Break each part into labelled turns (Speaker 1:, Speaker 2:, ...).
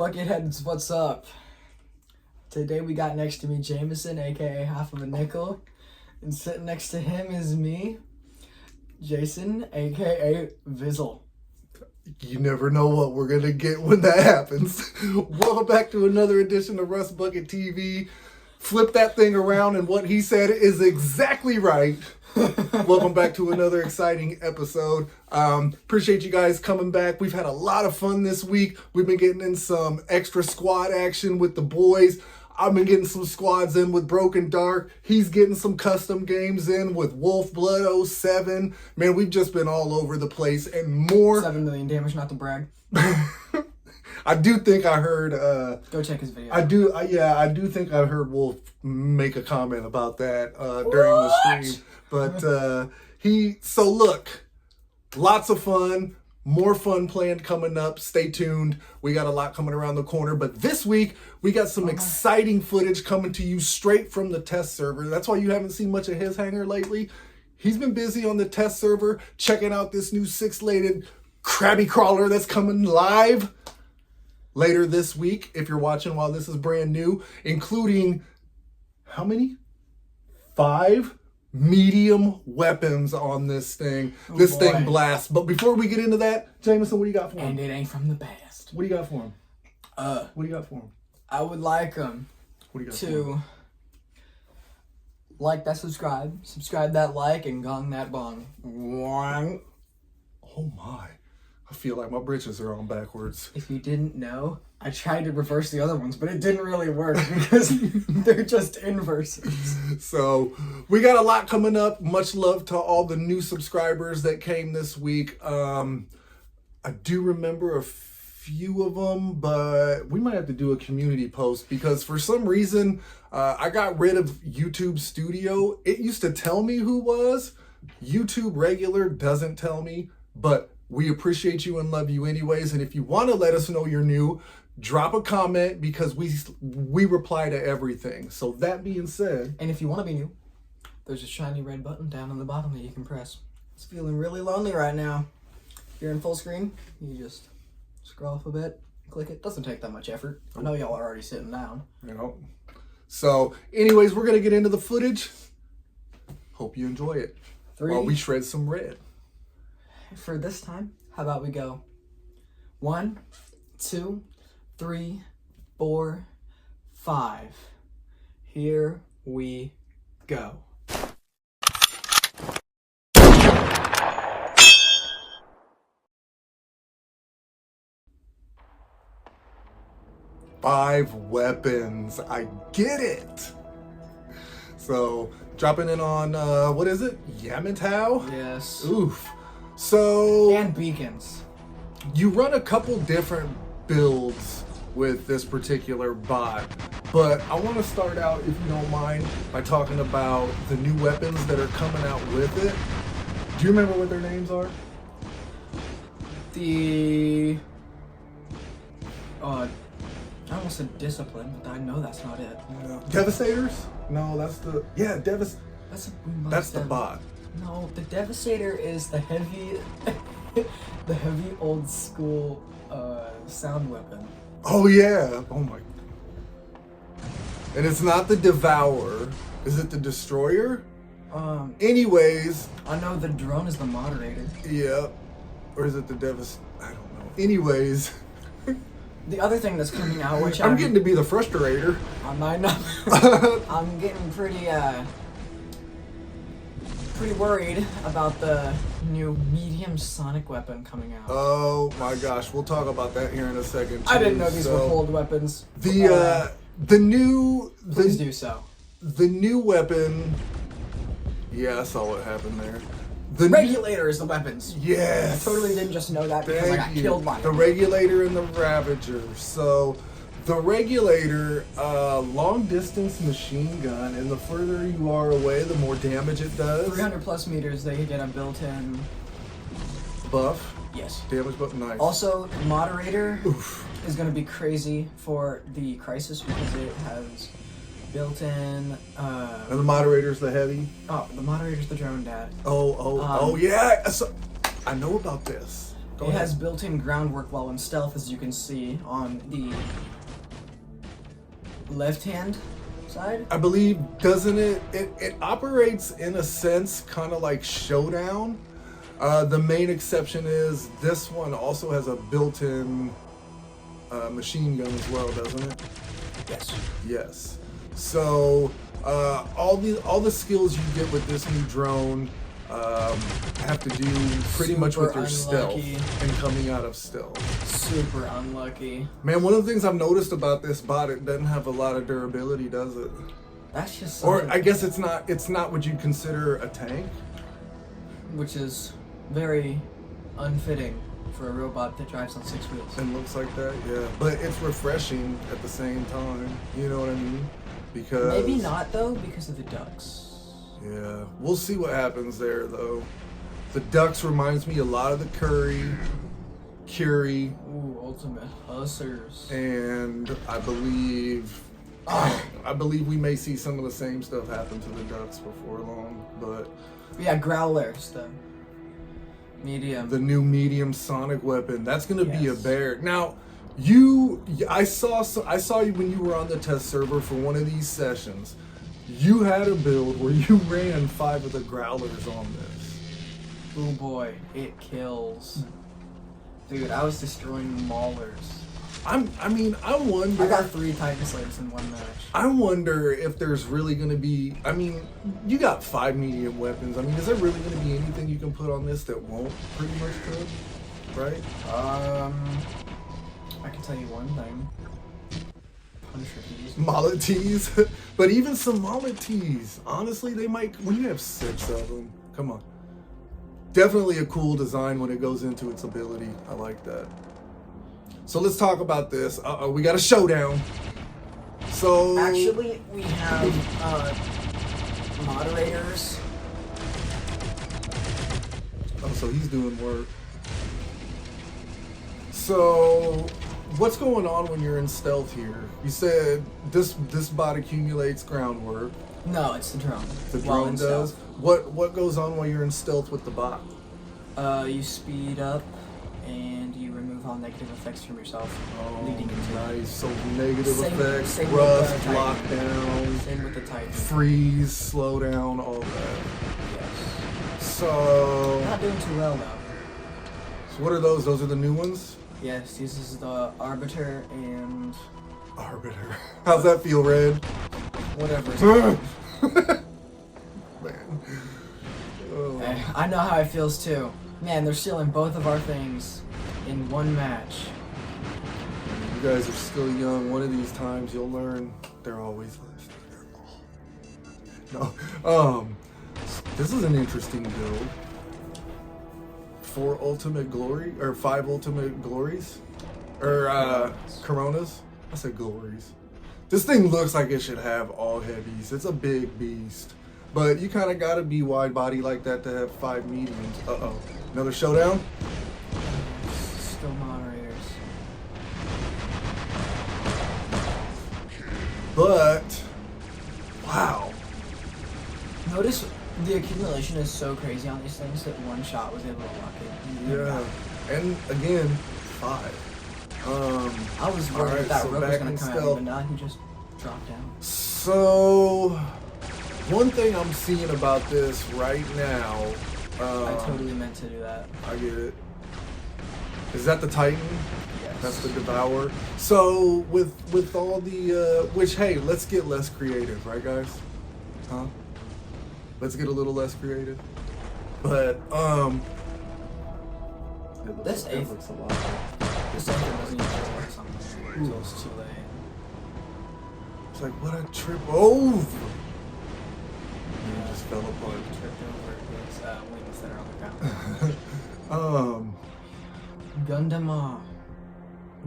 Speaker 1: Bucketheads, what's up? Today we got next to me Jameson, aka Half of a Nickel, and sitting next to him is me, Jason, aka Vizzle.
Speaker 2: You never know what we're gonna get when that happens. Welcome back to another edition of Rust Bucket TV. Flip that thing around, and what he said is exactly right. Welcome back to another exciting episode. Appreciate you guys coming back. We've had a lot of fun this week. We've been getting in some extra squad action with the boys. I've been getting some squads in with Broken Dark. He's getting some custom games in with Wolf Blood 07. Man, we've just been all over the place and more.
Speaker 1: 7 million damage, not to brag.
Speaker 2: I do think I heard...
Speaker 1: Go check his video.
Speaker 2: I do think I heard Wolf make a comment about that during the stream. But so look, lots of fun. More fun planned coming up. Stay tuned. We got a lot coming around the corner. But this week, we got some exciting footage coming to you straight from the test server. That's why you haven't seen much of his hanger lately. He's been busy on the test server, checking out this new 6-legged crabby crawler that's coming live later this week, if you're watching while this is brand new, including how many? 5 medium weapons on this thing. This thing blasts. But before we get into that, Jameson, what do you got for him?
Speaker 1: And it ain't from the past.
Speaker 2: What do you got for him? What do you got for him?
Speaker 1: I would like him
Speaker 2: What do you got
Speaker 1: to like that subscribe that like, and gong that bong.
Speaker 2: Oh my. I feel like my britches are on backwards.
Speaker 1: If you didn't know, I tried to reverse the other ones, but it didn't really work because they're just inverses.
Speaker 2: So we got a lot coming up. Much love to all the new subscribers that came this week. I do remember a few of them, but we might have to do a community post because for some reason I got rid of YouTube Studio. It used to tell me who was. YouTube Regular doesn't tell me, but we appreciate you and love you anyways. And if you want to let us know you're new, drop a comment because we reply to everything. So that being said,
Speaker 1: and if you want to be new, there's a shiny red button down on the bottom that you can press. It's feeling really lonely right now. If you're in full screen, you just scroll up a bit, click it. Doesn't take that much effort. I know y'all are already sitting down.
Speaker 2: You know. So anyways, we're going to get into the footage. Hope you enjoy it. While we shred some red.
Speaker 1: For this time, how about we go 1, 2, 3, 4, 5. Here we go.
Speaker 2: Five weapons. I get it. So dropping in on what is it? Yamantau?
Speaker 1: Yes.
Speaker 2: Oof. So
Speaker 1: and beacons.
Speaker 2: You run a couple different builds with this particular bot, but I want to start out, if you don't mind, by talking about the new weapons that are coming out with it. Do you remember what their names are?
Speaker 1: I almost said Discipline, but I know that's not it.
Speaker 2: No. Devastators? No, that's the That's the bot.
Speaker 1: No, the Devastator is the heavy, the heavy old school sound weapon.
Speaker 2: Oh yeah! Oh my! And it's not the Devourer. Is it the Destroyer? Anyways,
Speaker 1: I know the drone is the Moderator.
Speaker 2: Yeah, or is it the Devastator? I don't know. Anyways,
Speaker 1: the other thing that's coming out, which
Speaker 2: I'm getting to be the Frustrator.
Speaker 1: I might not. I'm getting pretty worried about the new medium sonic weapon coming out.
Speaker 2: Oh my gosh, we'll talk about that here in a second too.
Speaker 1: I didn't know these were hold weapons.
Speaker 2: Please do
Speaker 1: so.
Speaker 2: The new weapon. Yeah, I saw what happened there.
Speaker 1: The Regulator is the weapons.
Speaker 2: Yes.
Speaker 1: I totally didn't just know that because I got killed by it.
Speaker 2: The Regulator and the Ravager. So the Regulator, long distance machine gun, and the further you are away, the more damage it does.
Speaker 1: 300 plus meters, they get a built-in
Speaker 2: buff.
Speaker 1: Yes.
Speaker 2: Damage buff, nice.
Speaker 1: Also, Moderator is going to be crazy for the Crisis because it has built-in.
Speaker 2: And the Moderator's the heavy.
Speaker 1: Oh, the Moderator's the drone dad.
Speaker 2: Oh yeah. So, I know about this.
Speaker 1: It has built-in groundwork while in stealth, as you can see on the left-hand side.
Speaker 2: I believe, doesn't it? It operates in a sense kind of like Showdown. The main exception is this one also has a built-in machine gun as well, doesn't it?
Speaker 1: Yes.
Speaker 2: Yes. So all the skills you get with this new drone have to do pretty much with your
Speaker 1: unlucky.
Speaker 2: stealth and coming out of stealth.
Speaker 1: Super unlucky.
Speaker 2: Man, one of the things I've noticed about this bot, it doesn't have a lot of durability, does it?
Speaker 1: That's just
Speaker 2: Or
Speaker 1: something,
Speaker 2: I guess it's not what you'd consider a tank.
Speaker 1: which is very unfitting for a robot that drives on 6 wheels.
Speaker 2: And looks like that, yeah. But it's refreshing at the same time. You know what I mean? Because
Speaker 1: Maybe not though, because of the ducks.
Speaker 2: yeah, we'll see what happens there though. The ducks reminds me a lot of the Curie,
Speaker 1: Ooh, ultimate hussers.
Speaker 2: and I believe we may see some of the same stuff happen to the ducks before long. But
Speaker 1: Yeah, growlers, the medium.
Speaker 2: the new medium sonic weapon, that's gonna be a
Speaker 1: Yes.
Speaker 2: bear. Now, I saw you when you were on the test server for one of these sessions. You had a build where you ran 5 of the growlers on this.
Speaker 1: Oh boy, it kills. Dude, I was destroying maulers.
Speaker 2: I wonder.
Speaker 1: I got 3 Titan Slayers in one match.
Speaker 2: I wonder if there's really going to be. I mean, you got 5 medium weapons. I mean, is there really going to be anything you can put on this that won't pretty much cook? Right?
Speaker 1: I can tell you one thing. Punisher keys.
Speaker 2: Molotees. But even some Molotees, honestly, they might. When you have 6 of them, come on. Definitely a cool design when it goes into its ability. I like that. So let's talk about this. We got a showdown. So
Speaker 1: Actually, we have moderators.
Speaker 2: oh, so he's doing work. So what's going on when you're in stealth here? You said this bot accumulates groundwork.
Speaker 1: No, it's the drone.
Speaker 2: The
Speaker 1: While
Speaker 2: drone
Speaker 1: in
Speaker 2: does.
Speaker 1: stealth.
Speaker 2: What goes on while you're in stealth with the bot?
Speaker 1: You speed up and you remove all negative effects from yourself, leading into
Speaker 2: Nice. So negative
Speaker 1: Same-
Speaker 2: effects,
Speaker 1: same with
Speaker 2: rust,
Speaker 1: the Titan.
Speaker 2: lockdown,
Speaker 1: Same with the Titan.
Speaker 2: freeze, slow down, all that.
Speaker 1: Yes.
Speaker 2: So
Speaker 1: Not doing too well though.
Speaker 2: what are those? Those are the new ones?
Speaker 1: Yes, this is the Arbiter and
Speaker 2: Arbiter. How's that feel, Red?
Speaker 1: whatever.
Speaker 2: Man. Oh.
Speaker 1: I know how it feels too. Man, they're stealing both of our things in one match.
Speaker 2: You guys are still young. One of these times you'll learn they're always left. No. This is an interesting build. 4 ultimate glory or 5 ultimate glories? Or coronas? I said glories. This thing looks like it should have all heavies. It's a big beast. But you kind of got to be wide body like that to have 5 mediums. Uh-oh. Another showdown?
Speaker 1: Still moderators.
Speaker 2: But, wow.
Speaker 1: Notice the accumulation is so crazy on these things that one shot was able to lock it.
Speaker 2: Yeah. And again, 5.
Speaker 1: I was worried
Speaker 2: Alright,
Speaker 1: that
Speaker 2: so
Speaker 1: rope was
Speaker 2: back
Speaker 1: gonna
Speaker 2: in
Speaker 1: come at
Speaker 2: stealth.
Speaker 1: me, but now he just dropped down.
Speaker 2: So, one thing I'm seeing about this right now,
Speaker 1: I totally meant to do that.
Speaker 2: I get it. Is that the Titan?
Speaker 1: Yes.
Speaker 2: That's the Devourer. So with all the which hey, let's get less creative, right guys? Huh? Let's get a little less creative. But
Speaker 1: This
Speaker 2: it
Speaker 1: eighth-
Speaker 2: looks a lot.
Speaker 1: This engine doesn't even work something until it's too late.
Speaker 2: It's like what a trip over. Just fell apart.
Speaker 1: Tripped over his wings that are on the ground. Gundam.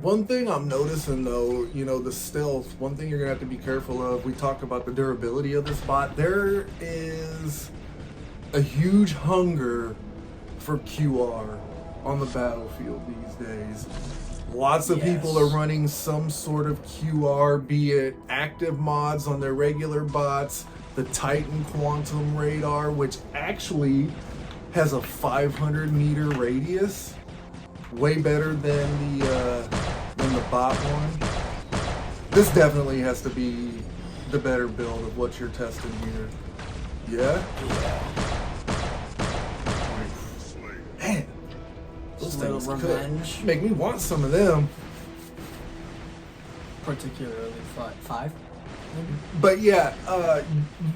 Speaker 2: One thing I'm noticing though, you know, the stealth, one thing you're gonna have to be careful of, we talked about the durability of this bot. There is a huge hunger for QR on the battlefield these days. Lots of people are running some sort of QR, be it active mods on their regular bots, the Titan Quantum Radar, which actually has a 500 meter radius. way better than the bot one. This definitely has to be the better build of what you're testing here. Yeah? Man, those
Speaker 1: Little
Speaker 2: things
Speaker 1: revenge.
Speaker 2: could make me want some of them.
Speaker 1: Particularly 5. Maybe.
Speaker 2: But yeah,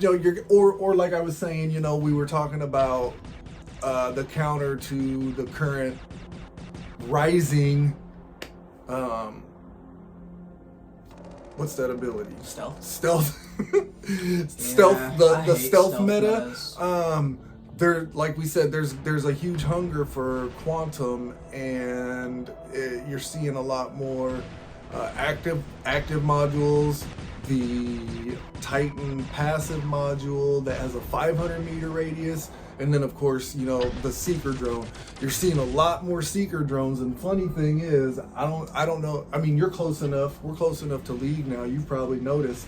Speaker 2: you know, or like I was saying, you know, we were talking about the counter to the current rising, what's that ability?
Speaker 1: Stealth.
Speaker 2: Stealth.
Speaker 1: Yeah,
Speaker 2: The stealth meta.
Speaker 1: metas.
Speaker 2: There, like we said, there's a huge hunger for quantum, and you're seeing a lot more active modules. The Titan passive module that has a 500-meter radius, and then of course, you know, the Seeker drone. You're seeing a lot more Seeker drones, and funny thing is, I don't know. I mean, you're close enough. We're close enough to League now. You've probably noticed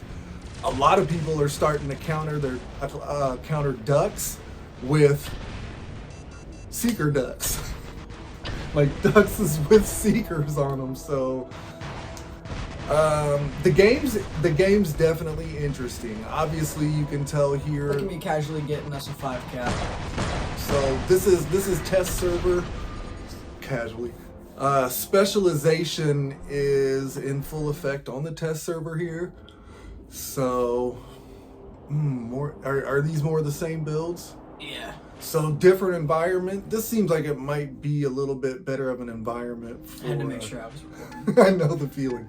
Speaker 2: a lot of people are starting to counter their counter ducks with Seeker ducks. Like ducks is with Seekers on them, so. The game's definitely interesting. Obviously, you can tell here.
Speaker 1: Look at me casually getting us a 5 cap.
Speaker 2: So this is test server. Casually, specialization is in full effect on the test server here. So, more are these more of the same builds?
Speaker 1: Yeah.
Speaker 2: So different environment. This seems like it might be a little bit better of an environment. For,
Speaker 1: I had to make sure I was recording.
Speaker 2: I know the feeling.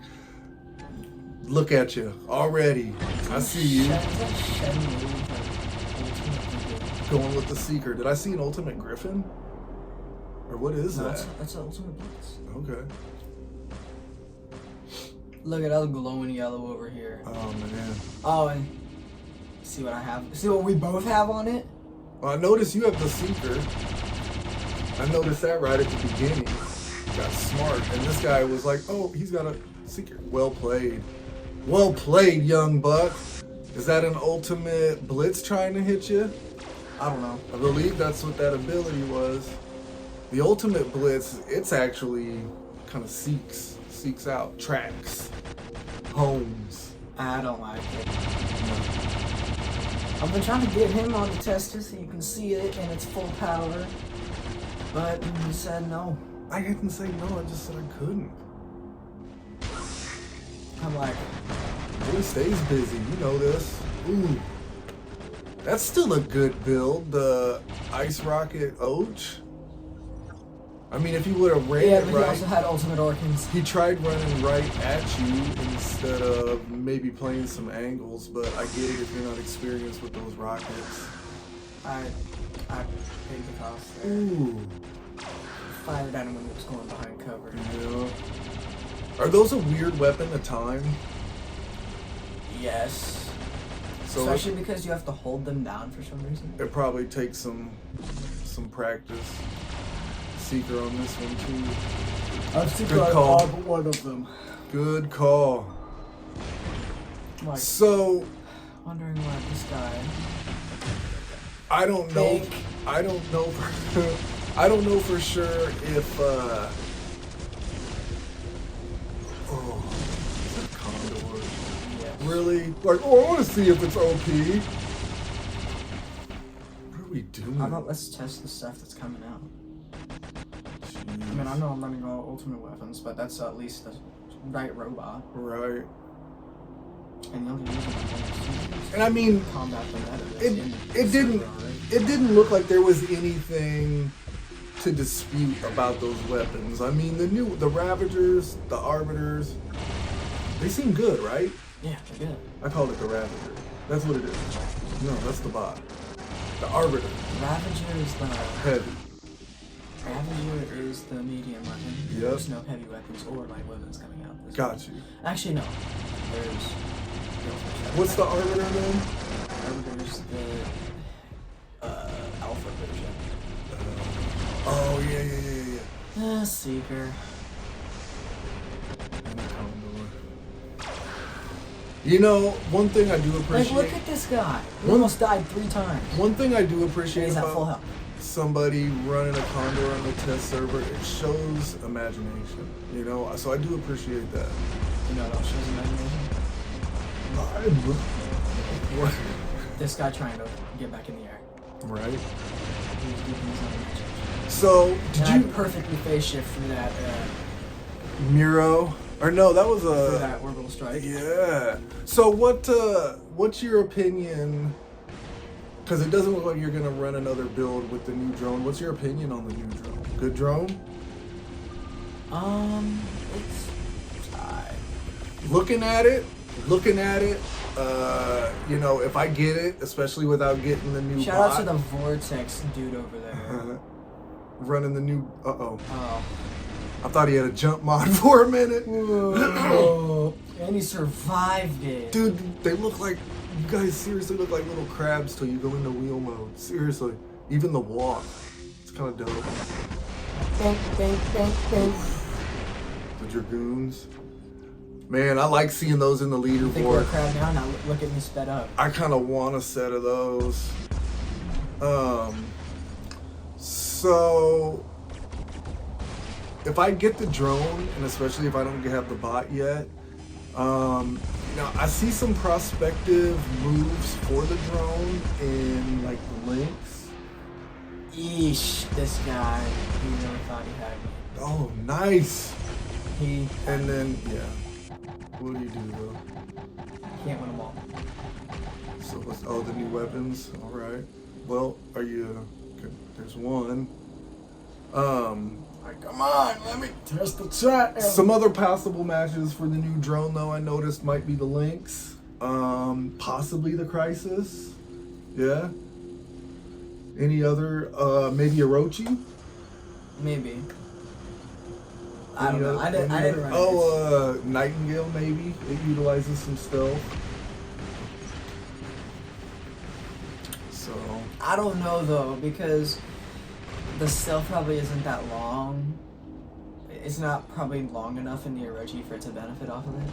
Speaker 2: Look at you already. I see you going with the Seeker. Did I see an Ultimate Griffin? Or what is that?
Speaker 1: That's an Ultimate Blitz.
Speaker 2: Okay.
Speaker 1: Look at that glowing yellow over here.
Speaker 2: Oh man.
Speaker 1: Oh, and see what I have. See what we both have on it.
Speaker 2: Well, I noticed you have the Seeker. I noticed that right at the beginning. Got smart, and this guy was like, "Oh, he's got a Seeker." Well played. Well played, young buck. Is that an ultimate blitz trying to hit you?
Speaker 1: I don't know.
Speaker 2: I believe that's what that ability was. The ultimate blitz, it's actually kind of seeks out, tracks, homes.
Speaker 1: I don't like it. I've been trying to get him on the tester so you can see it in its full power, but he said no.
Speaker 2: I didn't say no, I just said I couldn't.
Speaker 1: I'm like,
Speaker 2: He stays busy, you know this. Ooh. That's still a good build, the Ice Rocket Oach. I mean, if he would have ran
Speaker 1: yeah,
Speaker 2: it
Speaker 1: but
Speaker 2: right.
Speaker 1: he also had Ultimate Orkins.
Speaker 2: He tried running right at you instead of maybe playing some angles, but I get it if you're not experienced with those rockets.
Speaker 1: I paid the cost there.
Speaker 2: Ooh.
Speaker 1: Fired at him when he was going behind cover.
Speaker 2: Yeah. Are those a weird weapon to time?
Speaker 1: Yes.
Speaker 2: So
Speaker 1: Especially because you have to hold them down for some reason.
Speaker 2: it probably takes some practice. Seeker on this one too.
Speaker 1: I've seen
Speaker 2: Good call.
Speaker 1: but one of them.
Speaker 2: Good call.
Speaker 1: Like,
Speaker 2: So
Speaker 1: wondering why this guy.
Speaker 2: I don't know.
Speaker 1: Think.
Speaker 2: I don't know. I don't know for sure if. Oh, is that Condor?
Speaker 1: Yes.
Speaker 2: Really? Like, oh, I want to see if it's OP. What are we doing?
Speaker 1: How about let's test the stuff that's coming out? I mean, I know I'm running all ultimate weapons, but that's at least the right robot.
Speaker 2: Right.
Speaker 1: And the only reason
Speaker 2: And I mean,
Speaker 1: combat the meta
Speaker 2: it
Speaker 1: is
Speaker 2: it didn't look like there was anything to dispute about those weapons. I mean, the Ravagers, the Arbiters, they seem good, right?
Speaker 1: Yeah, they're good.
Speaker 2: I call it the Ravager. That's what it is. No, that's the bot. The Arbiter,
Speaker 1: Ravager is the
Speaker 2: heavy.
Speaker 1: Ravager is the medium weapon.
Speaker 2: Yep.
Speaker 1: There's no heavy weapons or light weapons coming out. This
Speaker 2: Got you.
Speaker 1: Actually, no. There's.
Speaker 2: What's the Arbiter then?
Speaker 1: There's the alpha version.
Speaker 2: Oh yeah.
Speaker 1: Seeker.
Speaker 2: And the Condor. You know, one thing I do appreciate.
Speaker 1: Like, look at this guy. He
Speaker 2: One-
Speaker 1: almost died 3 times.
Speaker 2: One thing I do
Speaker 1: And
Speaker 2: appreciate
Speaker 1: he's at
Speaker 2: about
Speaker 1: full health.
Speaker 2: somebody running a Condor on the test server. It shows imagination, you know. So I do appreciate that.
Speaker 1: You know what else shows imagination?
Speaker 2: What?
Speaker 1: This guy trying to get back in the air.
Speaker 2: Right.
Speaker 1: He was deep in his own imagination.
Speaker 2: So did
Speaker 1: And I
Speaker 2: you
Speaker 1: perfectly phase shift through that
Speaker 2: Miro? Or no, that was
Speaker 1: through that orbital strike.
Speaker 2: Yeah. So what's your opinion? Because it doesn't look like you're gonna run another build with the new drone. What's your opinion on the new drone? Good drone?
Speaker 1: It's
Speaker 2: Looking at it, you know, if I get it, especially without getting the new
Speaker 1: shout
Speaker 2: bot,
Speaker 1: out to the Vortex dude over there.
Speaker 2: running the new.
Speaker 1: Oh.
Speaker 2: I thought he had a jump mod for a minute.
Speaker 1: Whoa. And he survived it.
Speaker 2: Dude, they look like, you guys seriously look like little crabs till you go into wheel mode. Seriously, even the walk, it's kind of dope.
Speaker 1: Bang, bang, bang, bang.
Speaker 2: The Dragoons. Man, I like seeing those in the
Speaker 1: Think we're a
Speaker 2: leaderboard.
Speaker 1: crab now? Now look at me sped up.
Speaker 2: I kind of want a set of those. So if I get the drone, and especially if I don't have the bot yet, now I see some prospective moves for the drone in like the links.
Speaker 1: Eesh, this guy. He really thought he had me.
Speaker 2: Oh, nice.
Speaker 1: He
Speaker 2: And then yeah, what do you do though?
Speaker 1: can't win them all.
Speaker 2: So what's the new weapons? All right. Well, are you? Okay, there's one.
Speaker 1: Come on, let me test the chat.
Speaker 2: Some other possible matches for the new drone, though, I noticed might be the Lynx, possibly the Crisis. Yeah. Any other? Maybe Orochi.
Speaker 1: Maybe. I don't know. I didn't run it.
Speaker 2: Nightingale. Maybe it utilizes some stealth. So
Speaker 1: I don't know though, because the stealth probably isn't that long. It's not probably long enough in the Orochi for it to benefit off of it.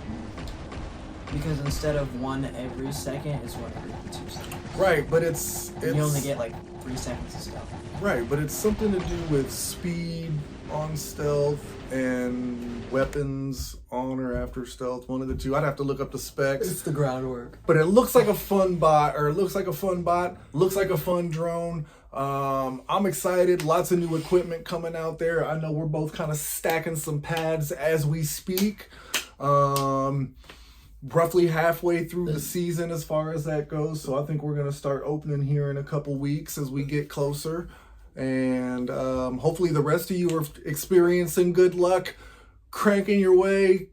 Speaker 1: Because instead of one every second, it's one every 2 seconds.
Speaker 2: right, but it's
Speaker 1: You only get like 3 seconds of stealth.
Speaker 2: right, but it's something to do with speed on stealth and weapons on or after stealth. One of the two. I'd have to look up the specs.
Speaker 1: It's the groundwork.
Speaker 2: But it looks like a fun bot, or it looks like a fun bot, looks like a fun drone. I'm excited. Lots of new equipment coming out there. I know we're both kind of stacking some pads as we speak. Roughly halfway through the season as far as that goes. So I think we're going to start opening here in a couple weeks as we get closer. And hopefully the rest of you are experiencing good luck, cranking your way,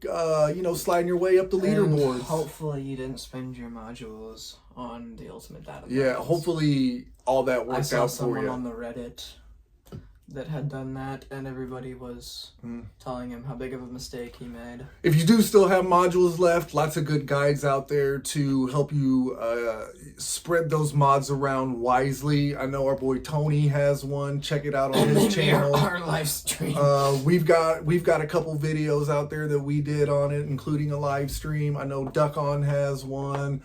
Speaker 2: sliding your way up the leaderboards.
Speaker 1: And hopefully you didn't spend your modules on the ultimate data.
Speaker 2: Yeah, hopefully all that
Speaker 1: I
Speaker 2: worked
Speaker 1: saw
Speaker 2: out for
Speaker 1: someone
Speaker 2: you.
Speaker 1: on the Reddit that had done that, and everybody was telling him how big of a mistake he made.
Speaker 2: If you do still have modules left, lots of good guides out there to help you spread those mods around wisely. I know our boy Tony has one. Check it out on his channel.
Speaker 1: Our live stream.
Speaker 2: We've got a couple videos out there that we did on it, including a live stream. I know Duck On has one.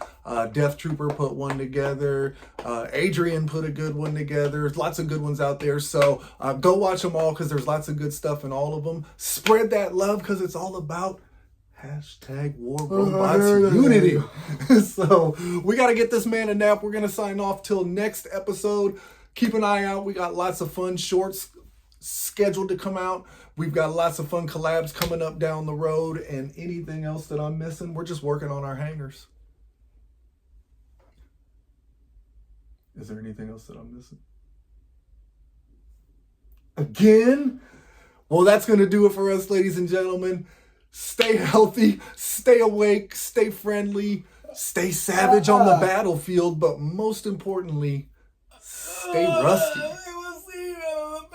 Speaker 2: Death Trooper put one together. Adrian put a good one together. There's lots of good ones out there. So go watch them all because there's lots of good stuff in all of them. Spread that love because it's all about #WarRobotsUnity. So we got to get this man a nap. We're going to sign off till next episode. Keep an eye out. We got lots of fun shorts scheduled to come out. We've got lots of fun collabs coming up down the road, and anything else that I'm missing, we're just working on our hangers. Is there anything else that I'm missing? Again? Well, that's going to do it for us, ladies and gentlemen. Stay healthy, stay awake, stay friendly, stay savage on the battlefield, but most importantly, stay rusty.
Speaker 1: We'll see you on the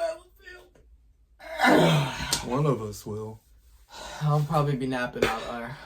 Speaker 1: battlefield.
Speaker 2: One of us will.
Speaker 1: I'll probably be napping out there.